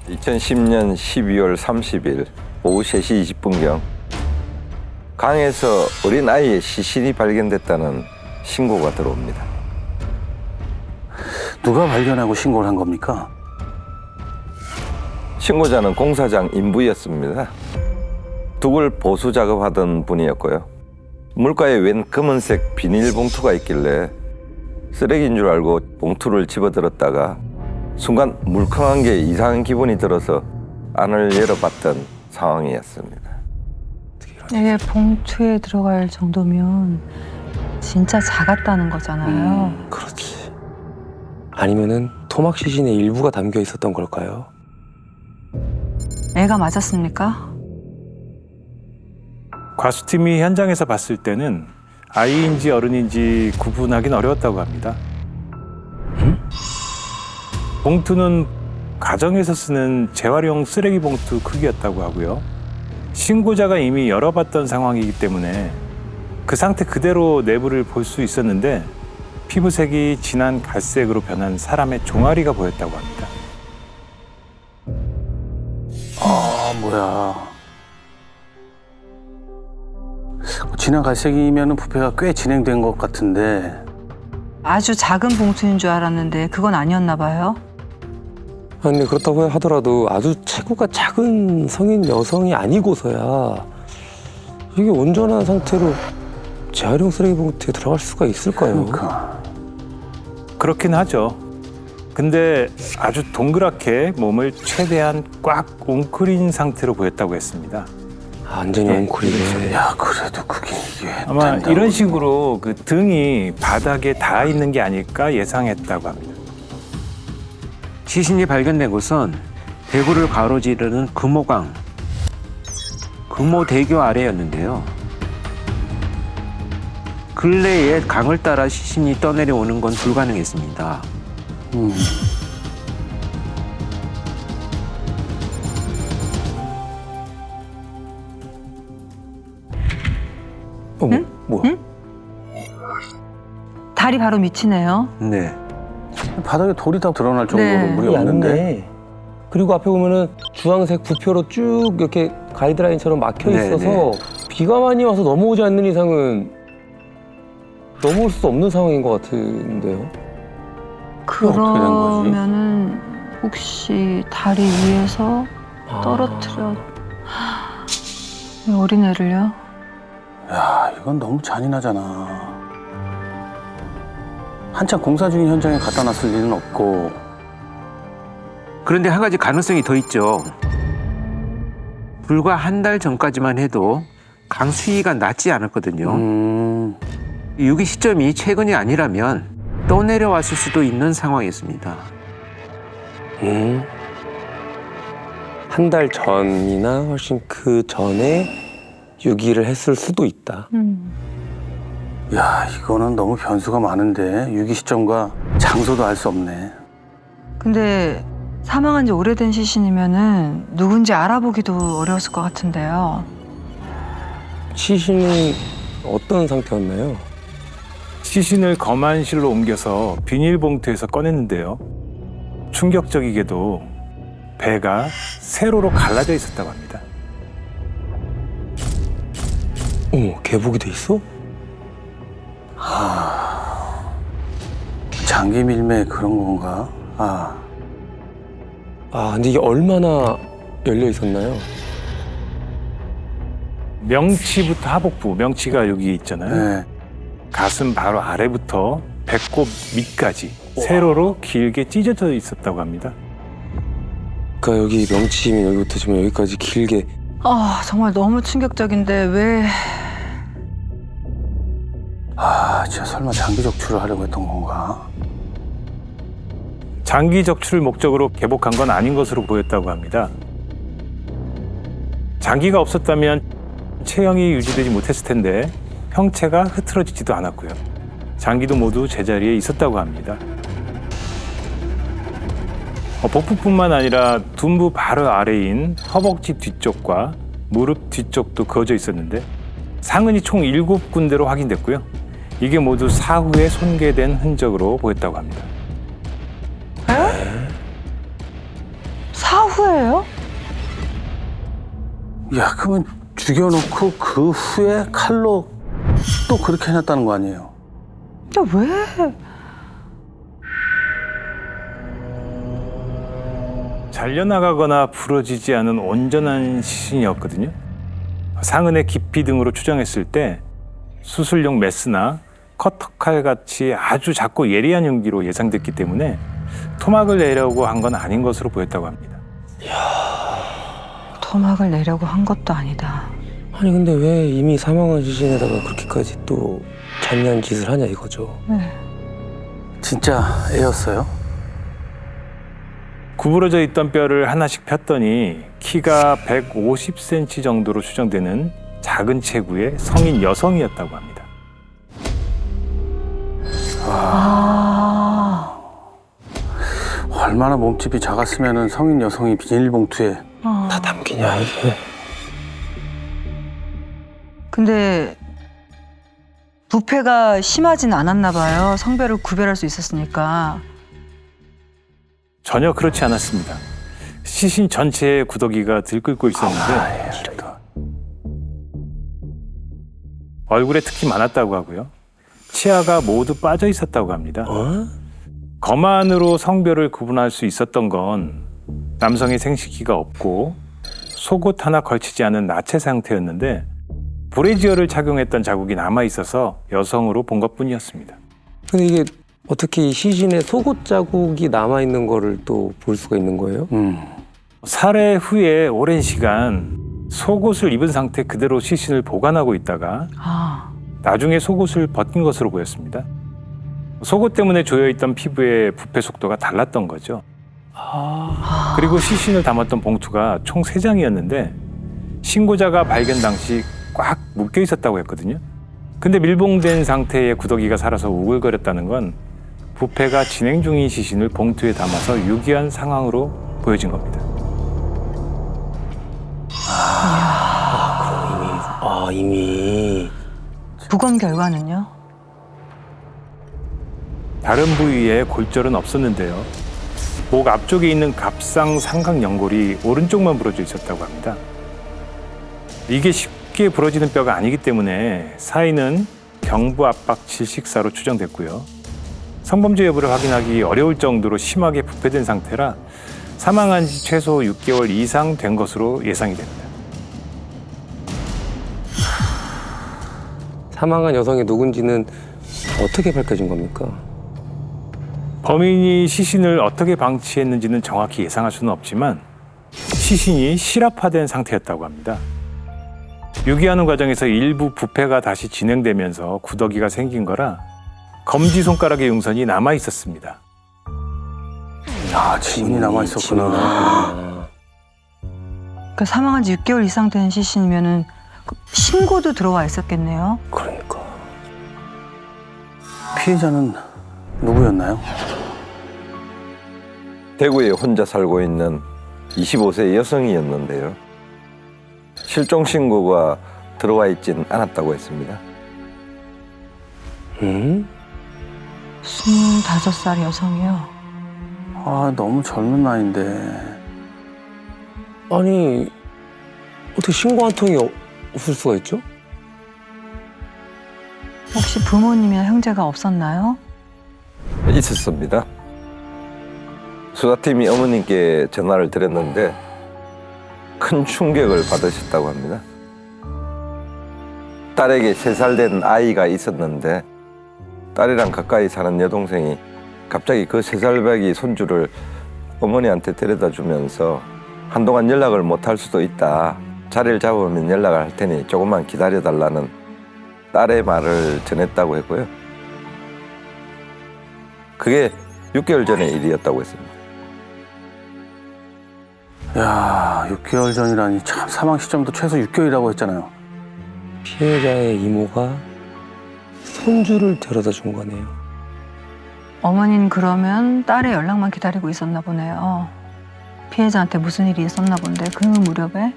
2010년 12월 30일 오후 3시 20분경 강에서 어린 아이의 시신이 발견됐다는 신고가 들어옵니다. 누가 발견하고 신고를 한 겁니까? 신고자는 공사장 인부였습니다. 둑을 보수 작업하던 분이었고요. 물가에 웬 검은색 비닐봉투가 있길래 쓰레기인 줄 알고 봉투를 집어들었다가 순간 물컹한 게 이상한 기분이 들어서 안을 열어봤던 상황이었습니다. 이게 봉투에 들어갈 정도면 진짜 작았다는 거잖아요. 그렇지. 아니면은 토막 시신의 일부가 담겨 있었던 걸까요? 애가 맞았습니까? 과수팀이 현장에서 봤을 때는 아이인지 어른인지 구분하기는 어려웠다고 합니다. 봉투는 가정에서 쓰는 재활용 쓰레기 봉투 크기였다고 하고요. 신고자가 이미 열어봤던 상황이기 때문에 그 상태 그대로 내부를 볼 수 있었는데 피부색이 진한 갈색으로 변한 사람의 종아리가 보였다고 합니다. 아, 뭐야. 진한 갈색이면 부패가 꽤 진행된 것 같은데. 아주 작은 봉투인 줄 알았는데 그건 아니었나 봐요. 근데 그렇다고 하더라도 아주 체구가 작은 성인 여성이 아니고서야 이게 온전한 상태로 재활용 쓰레기 봉투에 들어갈 수가 있을까요? 그렇긴 하죠. 근데 아주 동그랗게 몸을 최대한 꽉 웅크린 상태로 보였다고 했습니다. 완전히 웅크리네. 야, 그래도 그게 이게. 아마 된다고. 이런 식으로 그 등이 바닥에 닿아 있는 게 아닐까 예상했다고 합니다. 시신이 발견된 곳은 대구를 가로지르는 금호강, 금호대교 아래였는데요. 근래에 강을 따라 시신이 떠내려오는 건 불가능했습니다. 뭐야? 다리 바로 밑이네요. 네. 바닥에 돌이 다 드러날 정도로 네. 물이 없는데. 그리고 앞에 보면은 주황색 부표로 쭉 이렇게 가이드라인처럼 막혀 있어서 네. 비가 많이 와서 넘어오지 않는 이상은 넘어올 수 없는 상황인 것 같은데요. 어떻게 된 거지? 그러면은 혹시 다리 위에서 떨어뜨려 이 어린애를요? 야, 이건 너무 잔인하잖아. 한참 공사 중인 현장에 갖다 놨을 리는 없고. 그런데 한 가지 가능성이 더 있죠. 불과 한 달 전까지만 해도 강 수위가 낮지 않았거든요. 유기 시점이 최근이 아니라면 떠내려왔을 수도 있는 상황이었습니다. 한 달 전이나 훨씬 그 전에 유기를 했을 수도 있다. 야, 이거는 너무 변수가 많은데 유기 시점과 장소도 알 수 없네. 근데 사망한 지 오래된 시신이면은 누군지 알아보기도 어려웠을 것 같은데요. 시신이 어떤 상태였나요? 시신을 검안실로 옮겨서 비닐봉투에서 꺼냈는데요. 충격적이게도 배가 세로로 갈라져 있었다고 합니다. 어머, 개복이 돼 있어? 장기 밀매 그런 건가? 근데 이게 얼마나 열려 있었나요? 명치부터 하복부, 명치가 여기 있잖아요. 네. 가슴 바로 아래부터 배꼽 밑까지 세로로 길게 찢어져 있었다고 합니다. 그러니까 여기 명치면 여기부터 지금 여기까지 길게. 정말 너무 충격적인데 왜 진짜 설마 장기 적출을 하려고 했던 건가? 장기 적출 목적으로 개복한 건 아닌 것으로 보였다고 합니다. 장기가 없었다면 체형이 유지되지 못했을 텐데 형체가 흐트러지지도 않았고요. 장기도 모두 제자리에 있었다고 합니다. 복부뿐만 아니라 둔부 바로 아래인 허벅지 뒤쪽과 무릎 뒤쪽도 그어져 있었는데 상흔이 총 7군데로 확인됐고요. 이게 모두 사후에 손괴된 흔적으로 보였다고 합니다. 사후 후에요? 야, 그러면 죽여놓고 그 후에 칼로 또 그렇게 해놨다는 거 아니에요? 야, 왜? 잘려나가거나 부러지지 않은 온전한 시신이었거든요. 상흔의 깊이 등으로 추정했을 때 수술용 메스나 커터칼 같이 아주 작고 예리한 흉기로 예상됐기 때문에 토막을 내려고 한 건 아닌 것으로 보였다고 합니다. 토막을 내려고 한 것도 아니다. 아니 근데 왜 이미 사망한 시신에다가 그렇게까지 또 잔인한 짓을 하냐 이거죠. 네. 진짜 애였어요? 구부러져 있던 뼈를 하나씩 폈더니 키가 150cm 정도로 추정되는 작은 체구의 성인 여성이었다고 합니다. 아. 얼마나 몸집이 작았으면 성인 여성이 비닐봉투에 다 담기냐 이게. 근데 부패가 심하진 않았나 봐요. 성별을 구별할 수 있었으니까. 전혀 그렇지 않았습니다. 시신 전체에 구더기가 들끓고 있었는데 얼굴에 특히 많았다고 하고요. 치아가 모두 빠져 있었다고 합니다. 거만으로 성별을 구분할 수 있었던 건 남성의 생식기가 없고 속옷 하나 걸치지 않은 나체 상태였는데 브래지어를 착용했던 자국이 남아 있어서 여성으로 본 것뿐이었습니다. 근데 이게 어떻게 이 시신에 속옷 자국이 남아 있는 거를 또 볼 수가 있는 거예요? 살해 후에 오랜 시간 속옷을 입은 상태 그대로 시신을 보관하고 있다가 아. 나중에 속옷을 벗긴 것으로 보였습니다. 속옷 때문에 조여있던 피부의 부패 속도가 달랐던 거죠. 그리고 시신을 담았던 봉투가 총 3장이었는데 신고자가 발견 당시 꽉 묶여 있었다고 했거든요. 근데 밀봉된 상태의 구더기가 살아서 우글거렸다는 건 부패가 진행 중인 시신을 봉투에 담아서 유기한 상황으로 보여진 겁니다. 이미. 부검 결과는요? 다른 부위에 골절은 없었는데요. 목 앞쪽에 있는 갑상 삼각 연골이 오른쪽만 부러져 있었다고 합니다. 이게 쉽게 부러지는 뼈가 아니기 때문에 사인은 경부 압박 질식사로 추정됐고요. 성범죄 여부를 확인하기 어려울 정도로 심하게 부패된 상태라 사망한 지 최소 6개월 이상 된 것으로 예상이 됩니다. 사망한 여성이 누군지는 어떻게 밝혀진 겁니까? 범인이 시신을 어떻게 방치했는지는 정확히 예상할 수는 없지만 시신이 실압화된 상태였다고 합니다. 유기하는 과정에서 일부 부패가 다시 진행되면서 구더기가 생긴 거라 검지손가락의 용선이 남아 있었습니다. 아, 지문이 남아있었구나. 그 사망한 지 6개월 이상 된 시신이면은 그 신고도 들어와 있었겠네요. 그러니까. 피해자는 누구였나요? 대구에 혼자 살고 있는 25세 여성이었는데요. 실종 신고가 들어와 있진 않았다고 했습니다. 25살 여성이요. 아, 너무 젊은 나이인데. 아니 어떻게 신고 한 통이 없을 수가 있죠? 혹시 부모님이나 형제가 없었나요? 있었습니다. 수사팀이 어머님께 전화를 드렸는데 큰 충격을 받으셨다고 합니다. 딸에게 3살 된 아이가 있었는데 딸이랑 가까이 사는 여동생이 갑자기 그 3살배기 손주를 어머니한테 데려다 주면서 한동안 연락을 못 할 수도 있다. 자리를 잡으면 연락을 할 테니 조금만 기다려달라는 딸의 말을 전했다고 했고요. 그게 6개월 전의 일이었다고 했습니다. 야, 6개월 전이라니. 참, 사망 시점도 최소 6개월이라고 했잖아요. 피해자의 이모가 손주를 데려다 준 거네요. 어머니는 그러면 딸의 연락만 기다리고 있었나 보네요. 피해자한테 무슨 일이 있었나 본데 그 무렵에.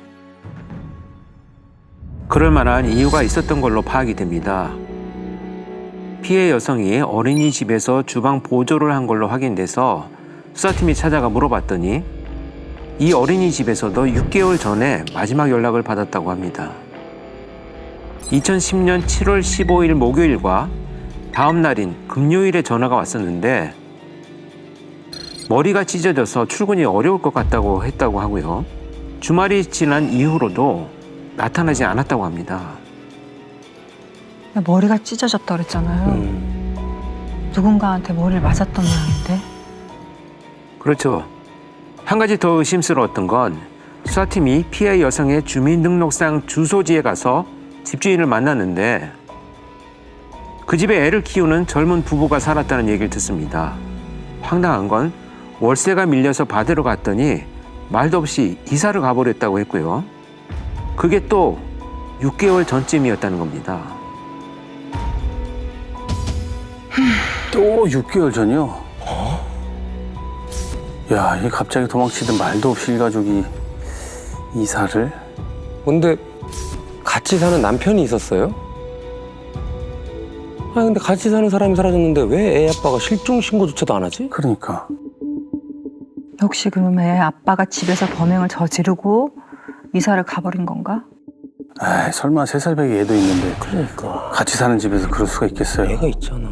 그럴 만한 이유가 있었던 걸로 파악이 됩니다. 피해 여성이 어린이집에서 주방 보조를 한 걸로 확인돼서 수사팀이 찾아가 물어봤더니 이 어린이집에서도 6개월 전에 마지막 연락을 받았다고 합니다. 2010년 7월 15일 목요일과 다음 날인 금요일에 전화가 왔었는데 머리가 찢어져서 출근이 어려울 것 같다고 했다고 하고요. 주말이 지난 이후로도 나타나지 않았다고 합니다. 머리가 찢어졌다 그랬잖아요. 누군가한테 머리를 맞았던 모양인데. 그렇죠. 한 가지 더 의심스러웠던 건 수사팀이 피해 여성의 주민등록상 주소지에 가서 집주인을 만났는데 그 집에 애를 키우는 젊은 부부가 살았다는 얘기를 듣습니다. 황당한 건 월세가 밀려서 받으러 갔더니 말도 없이 이사를 가버렸다고 했고요. 그게 또 6개월 전쯤이었다는 겁니다. 또 6개월 전이요? 야, 이게 갑자기 도망치던 말도 없이 일가족이 이사를? 근데 같이 사는 남편이 있었어요? 아니 근데 같이 사는 사람이 사라졌는데 왜 애 아빠가 실종 신고조차도 안 하지? 그러니까. 혹시 그러면 애 아빠가 집에서 범행을 저지르고 이사를 가버린 건가? 에이, 설마 3살 배기 애도 있는데 그러니까 같이 사는 집에서 그럴 수가 있겠어요? 애가 있잖아.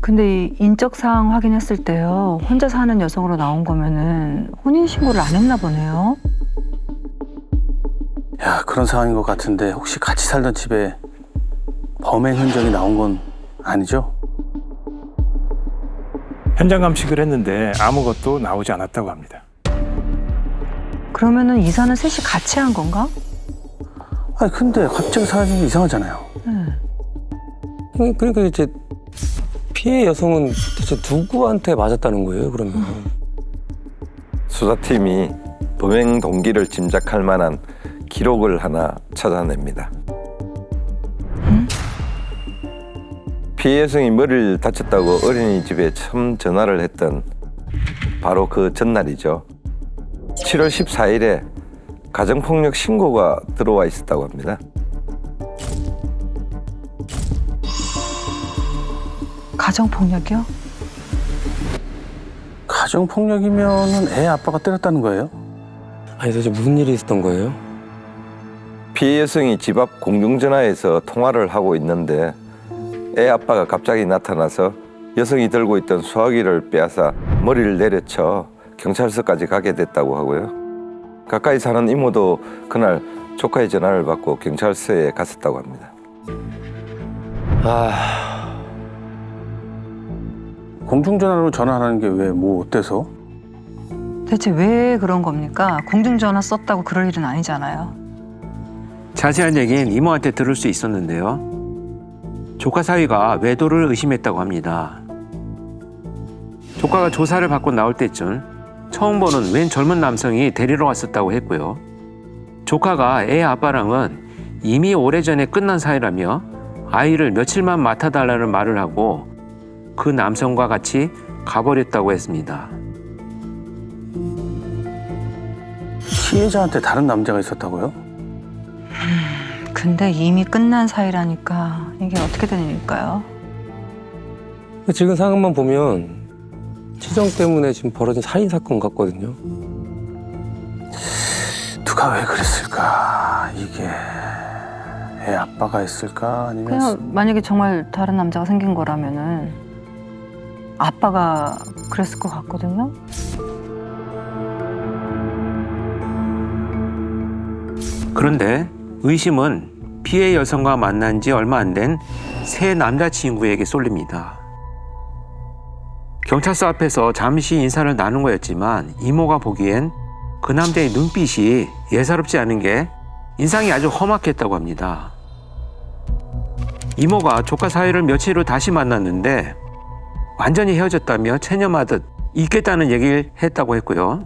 근데 이 인적 사항 확인했을 때요. 혼자 사는 여성으로 나온 거면은 혼인 신고를 안 했나 보네요. 야, 그런 상황인 것 같은데 혹시 같이 살던 집에 범행 흔적이 나온 건 아니죠? 현장 감식을 했는데 아무것도 나오지 않았다고 합니다. 그러면은 이사는 셋이 같이 한 건가? 아니, 근데 갑자기 사라진 게 이상하잖아요. 그러니까 이제 피해 여성은 대체 누구한테 맞았다는 거예요, 그러면? 수사팀이 범행 동기를 짐작할 만한 기록을 하나 찾아냅니다. 피해 여성이 머리를 다쳤다고 어린이집에 처음 전화를 했던 바로 그 전날이죠. 7월 14일에 가정폭력 신고가 들어와 있었다고 합니다. 가정폭력이요? 가정폭력이면은 애 아빠가 때렸다는 거예요? 아니 도대체 무슨 일이 있었던 거예요? 피해 여성이 집 앞 공중전화에서 통화를 하고 있는데 애 아빠가 갑자기 나타나서 여성이 들고 있던 수화기를 빼앗아 머리를 내려쳐 경찰서까지 가게 됐다고 하고요. 가까이 사는 이모도 그날 조카의 전화를 받고 경찰서에 갔었다고 합니다. 공중전화로 전화하는 게 왜 뭐 어때서? 대체 왜 그런 겁니까? 공중전화 썼다고 그럴 일은 아니잖아요. 자세한 얘기는 이모한테 들을 수 있었는데요. 조카 사위가 외도를 의심했다고 합니다. 조카가 조사를 받고 나올 때쯤 처음 보는 웬 젊은 남성이 데리러 왔었다고 했고요. 조카가 애 아빠랑은 이미 오래전에 끝난 사이라며 아이를 며칠만 맡아달라는 말을 하고 그 남성과 같이 가버렸다고 했습니다. 피해자한테 다른 남자가 있었다고요? 근데 이미 끝난 사이라니까 이게 어떻게 된 일일까요? 지금 상황만 보면 치정 때문에 지금 벌어진 살인 사건 같거든요. 누가 왜 그랬을까? 이게 애 아빠가 했을까? 아니면 그냥 만약에 정말 다른 남자가 생긴 거라면은 아빠가 그랬을 것 같거든요. 그런데 의심은 피해 여성과 만난 지 얼마 안 된 새 남자친구에게 쏠립니다. 경찰서 앞에서 잠시 인사를 나눈 거였지만 이모가 보기엔 그 남자의 눈빛이 예사롭지 않은 게 인상이 아주 험악했다고 합니다. 이모가 조카 사이를 며칠 후 다시 만났는데 완전히 헤어졌다며 체념하듯 있겠다는 얘기를 했다고 했고요.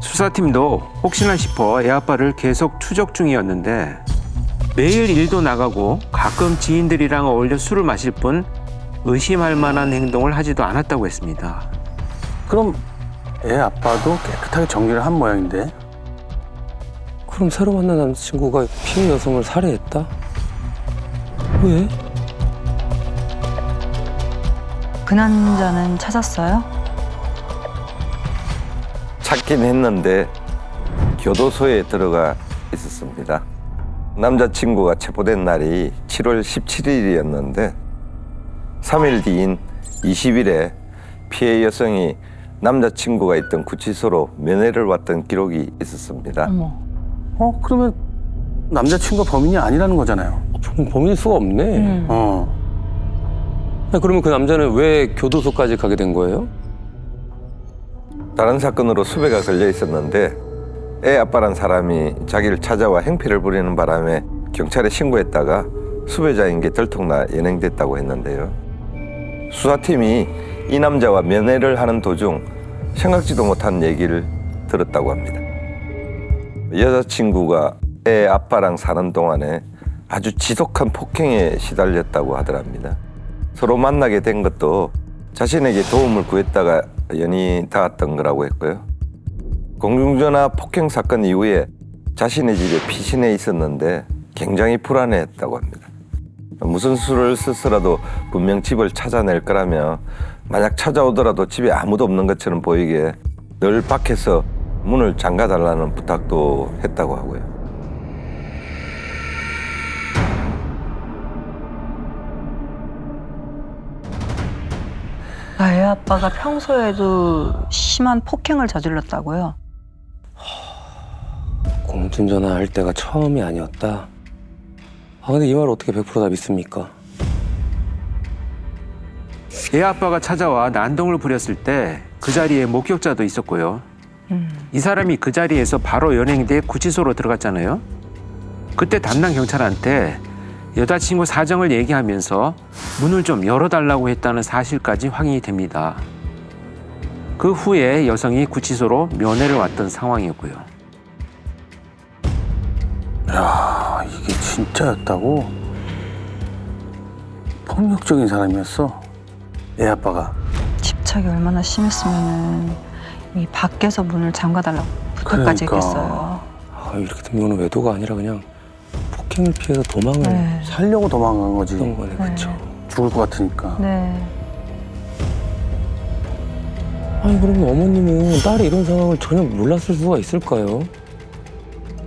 수사팀도 혹시나 싶어 애 아빠를 계속 추적 중이었는데 매일 일도 나가고 가끔 지인들이랑 어울려 술을 마실 뿐 의심할 만한 행동을 하지도 않았다고 했습니다. 그럼 애 아빠도 깨끗하게 정리를 한 모양인데? 그럼 새로 만난 남자친구가 피해 여성을 살해했다? 왜? 그 남자는 찾았어요? 찾긴 했는데 교도소에 들어가 있었습니다. 남자친구가 체포된 날이 7월 17일이었는데 3일 뒤인 20일에 피해 여성이 남자친구가 있던 구치소로 면회를 왔던 기록이 있었습니다. 어머. 그러면 남자친구가 범인이 아니라는 거잖아요. 범인일 수가 없네. 그러면 그 남자는 왜 교도소까지 가게 된 거예요? 다른 사건으로 수배가 걸려 있었는데 애 아빠란 사람이 자기를 찾아와 행패를 부리는 바람에 경찰에 신고했다가 수배자인 게 들통나 연행됐다고 했는데요. 수사팀이 이 남자와 면회를 하는 도중 생각지도 못한 얘기를 들었다고 합니다. 여자친구가 애 아빠랑 사는 동안에 아주 지독한 폭행에 시달렸다고 하더랍니다. 서로 만나게 된 것도 자신에게 도움을 구했다가 연이 닿았던 거라고 했고요. 공중전화 폭행 사건 이후에 자신의 집에 피신해 있었는데 굉장히 불안해했다고 합니다. 무슨 수를 써서라도 분명 집을 찾아낼 거라며 만약 찾아오더라도 집에 아무도 없는 것처럼 보이게 늘 밖에서 문을 잠가달라는 부탁도 했다고 하고요. 애 아빠가 평소에도 심한 폭행을 저질렀다고요? 공중전화 할 때가 처음이 아니었다. 근데 이 말을 어떻게 100% 다 믿습니까? 애 아빠가 찾아와 난동을 부렸을 때 그 자리에 목격자도 있었고요. 이 사람이 그 자리에서 바로 연행돼 구치소로 들어갔잖아요. 그때 담당 경찰한테 여자친구 사정을 얘기하면서 문을 좀 열어달라고 했다는 사실까지 확인이 됩니다. 그 후에 여성이 구치소로 면회를 왔던 상황이었고요. 야, 이게 진짜였다고? 폭력적인 사람이었어? 애 아빠가. 집착이 얼마나 심했으면은 이 밖에서 문을 잠가달라고 부탁까지 그러니까. 했겠어요. 이렇게 되면 이거는 외도가 아니라 그냥 폭행을 피해서 도망을 네. 살려고 도망간 거지. 했던 거네, 그렇죠? 죽을 것 같으니까. 네. 그러면 어머님은 딸이 이런 상황을 전혀 몰랐을 수가 있을까요?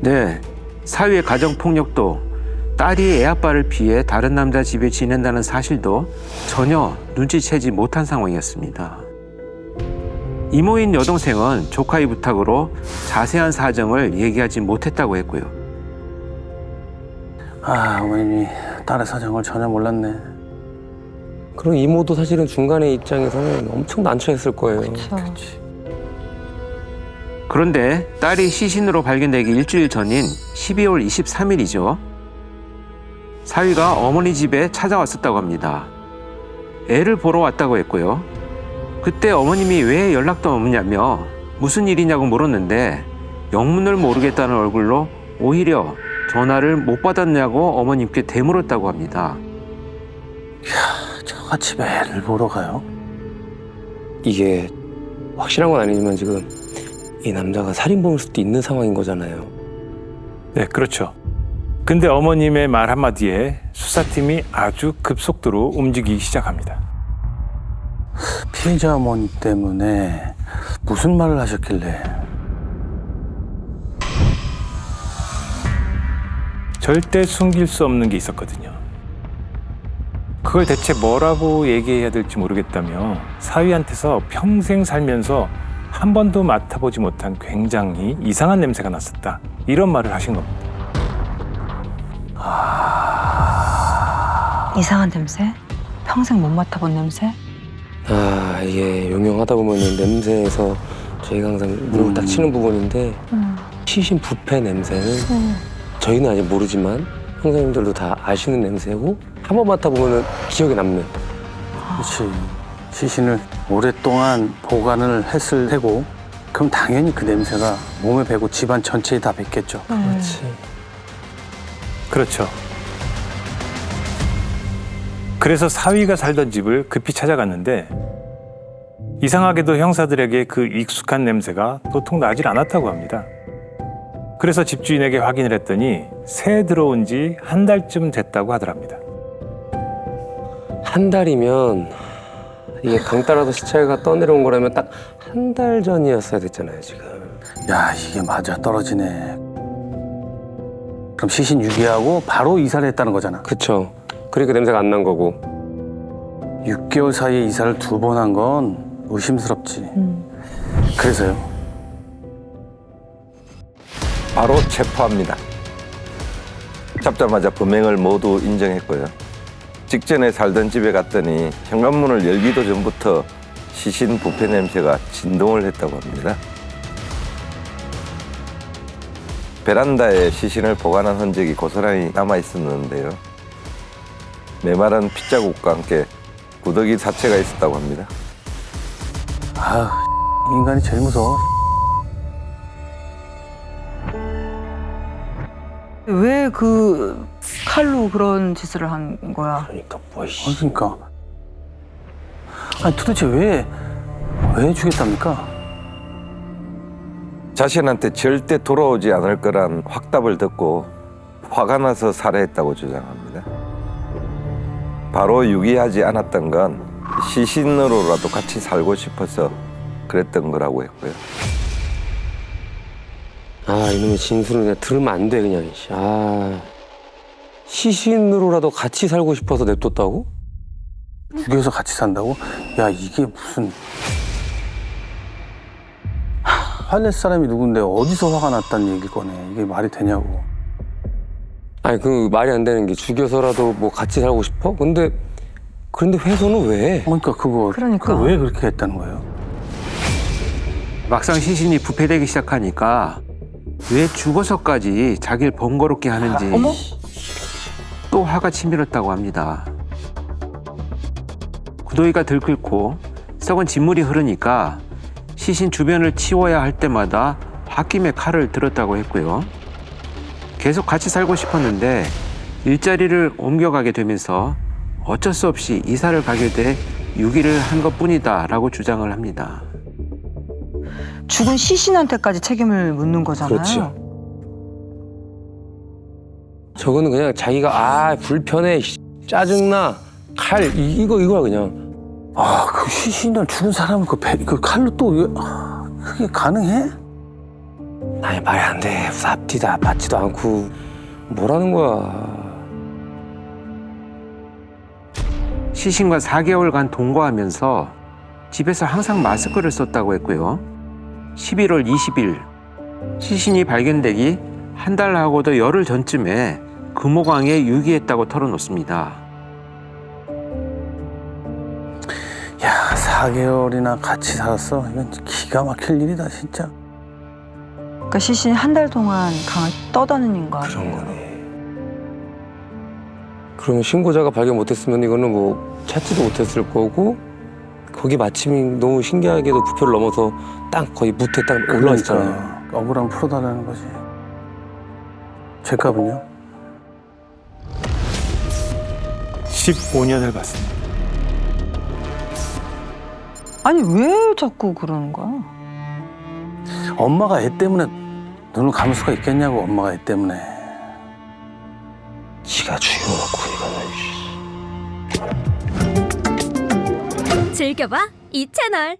네, 사위의 가정폭력도 딸이 애 아빠를 피해 다른 남자 집에 지낸다는 사실도 전혀 눈치채지 못한 상황이었습니다. 이모인 여동생은 조카의 부탁으로 자세한 사정을 얘기하지 못했다고 했고요. 어머님이 딸의 사정을 전혀 몰랐네. 그럼 이모도 사실은 중간의 입장에서는 엄청 난처했을 거예요. 그렇죠. 그런데 딸이 시신으로 발견되기 일주일 전인 12월 23일이죠. 사위가 어머니 집에 찾아왔었다고 합니다. 애를 보러 왔다고 했고요. 그때 어머님이 왜 연락도 없냐며 무슨 일이냐고 물었는데 영문을 모르겠다는 얼굴로 오히려 전화를 못 받았냐고 어머님께 되물었다고 합니다. 저같이 애를 보러 가요? 이게 확실한 건 아니지만 지금 이 남자가 살인범일 수도 있는 상황인 거잖아요. 네, 그렇죠. 근데 어머님의 말 한마디에 수사팀이 아주 급속도로 움직이기 시작합니다. 피해자 어머니 때문에 무슨 말을 하셨길래? 절대 숨길 수 없는 게 있었거든요. 그걸 대체 뭐라고 얘기해야 될지 모르겠다며 사위한테서 평생 살면서 한 번도 맡아보지 못한 굉장히 이상한 냄새가 났었다. 이런 말을 하신 겁니다. 이상한 냄새? 평생 못 맡아본 냄새? 이게 용용하다 보면은 냄새에서 저희가 항상 물을 닥치는 부분인데 시신 부패 냄새는 저희는 아직 모르지만 형사님들도 다 아시는 냄새고 한 번 맡아보면은 기억에 남는. 그렇지. 시신을 오랫동안 보관을 했을 테고 그럼 당연히 그 냄새가 몸에 배고 집안 전체에 다 뱉겠죠. 그렇지. 그렇죠. 그래서 사위가 살던 집을 급히 찾아갔는데 이상하게도 형사들에게 그 익숙한 냄새가 도통 나질 않았다고 합니다. 그래서 집주인에게 확인을 했더니 새 들어온 지 한 달쯤 됐다고 하더랍니다. 한 달이면 이게 강 따라서 시체가 떠내려온 거라면 딱 한 달 전이었어야 됐잖아요, 지금. 야, 이게 맞아 떨어지네. 그럼 시신 유기하고 바로 이사를 했다는 거잖아. 그쵸. 그러니까 냄새가 안 난 거고. 6개월 사이에 이사를 2번 한 건 의심스럽지. 그래서요? 바로 체포합니다. 잡자마자 범행을 모두 인정했고요. 직전에 살던 집에 갔더니 현관문을 열기도 전부터 시신 부패 냄새가 진동을 했다고 합니다. 베란다에 시신을 보관한 흔적이 고스란히 남아 있었는데요. 메마른 핏자국과 함께 구더기 사체가 있었다고 합니다. 아, 인간이 제일 무서워. 왜 그 칼로 그런 짓을 한 거야? 그러니까 뭐, 그러니까. 아니 도대체 왜 죽였답니까? 자신한테 절대 돌아오지 않을 거란 확답을 듣고 화가 나서 살해했다고 주장합니다. 바로 유기하지 않았던 건 시신으로라도 같이 살고 싶어서 그랬던 거라고 했고요. 아, 이놈의 진술은 그냥 들으면 안 돼, 그냥. 아. 시신으로라도 같이 살고 싶어서 냅뒀다고? 죽여서 같이 산다고? 야, 이게 무슨... 화낼 사람이 누군데 어디서 화가 났다는 얘기를 꺼내. 이게 말이 되냐고. 아니, 그 말이 안 되는 게 죽여서라도 뭐 같이 살고 싶어? 그런데 훼손은 왜? 그러니까 그러니까. 그거 왜 그렇게 했다는 거예요? 막상 시신이 부패되기 시작하니까 왜 죽어서까지 자기를 번거롭게 하는지 어머? 또 화가 치밀었다고 합니다. 구더기가 들끓고 썩은 진물이 흐르니까 시신 주변을 치워야 할 때마다 홧김에 칼을 들었다고 했고요. 계속 같이 살고 싶었는데 일자리를 옮겨가게 되면서 어쩔 수 없이 이사를 가게 돼 유기를 한 것뿐이다 라고 주장을 합니다. 죽은 시신한테까지 책임을 묻는 거잖아요. 그렇죠. 저거는 그냥 자기가 불편해, 짜증나, 칼 이거야 그냥. 아, 그 시신을 죽은 사람을 그 칼로 또 그게 가능해? 아니 말이 안 돼. 무슨 앞뒤다 맞지도 않고 뭐라는 거야. 시신과 4개월간 동거하면서 집에서 항상 마스크를 썼다고 했고요. 11월 20일 시신이 발견되기 한 달 하고도 열흘 전쯤에 금호강에 유기했다고 털어놓습니다. 야, 4개월이나 같이 살았어? 이건 기가 막힐 일이다, 진짜. 그러니까 시신이 한 달 동안 강을 떠다니는 거 그런 아니에요? 거네. 그러면 신고자가 발견 못했으면 이거는 뭐 찾지도 못했을 거고 거기 마침이 너무 신기하게도 부표를 넘어서 딱 거의 무태 딱 올라왔잖아요. 그러니까 억울함 풀어달라는 거지. 죄값은요? 15년을 받습니다. 아니 왜 자꾸 그러는 거야? 엄마가 애 때문에 눈을 감을 수가 있겠냐고, 엄마가 애 때문에. 지가 죽여놓고 이거는. 즐겨봐 이 채널.